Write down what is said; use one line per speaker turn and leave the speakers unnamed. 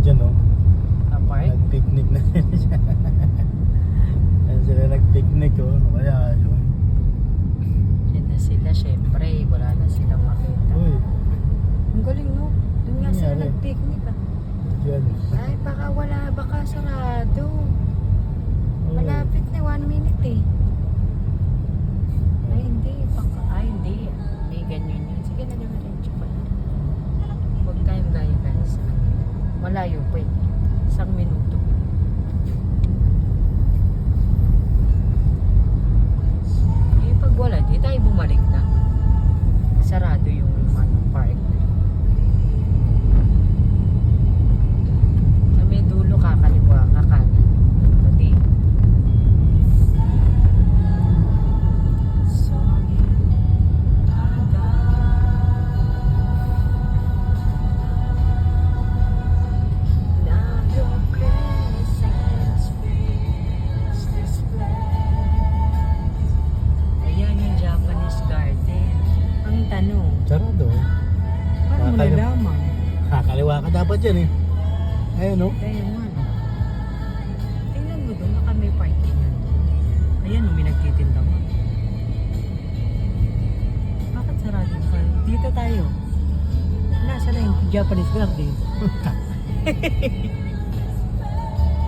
dyan, oh.
Apart?
Nag-picnic na sila dyan. Ayan sila nag-picnic, oh. Kaya yun.
Diyan na sila, syempre. Wala na silang makita.
Uy,
Ang galing, no? Doon nga sila
Nangyari?
nag-picnic, ah.
dyan.
Ay, baka sarado.
Oh.
Malapit na, 1 minute eh. Ay, hindi. Hindi. Hindi, ganyan yun. Sige na naman rin. Huwag tayong gaya guys. Malayo pa eh. 1 minuto. Eh, pag wala, di tayo bumalik na. Sarado yung park. Sa may dulo, kakaliwa, kakanan. Pati. Ayan yung Japanese garden. Ang tanong,
Sarado, eh.
paano mo
Kakaliwa.
nalaman?
Kakaliwa ka dapat yan, eh. Ayun, oh.
Kaya man. Tingnan mo doon, baka may parking yan. Ayan, may nagtitinda mo. Bakit sarado ka? Dito tayo. Nasa na yung Japanese garden?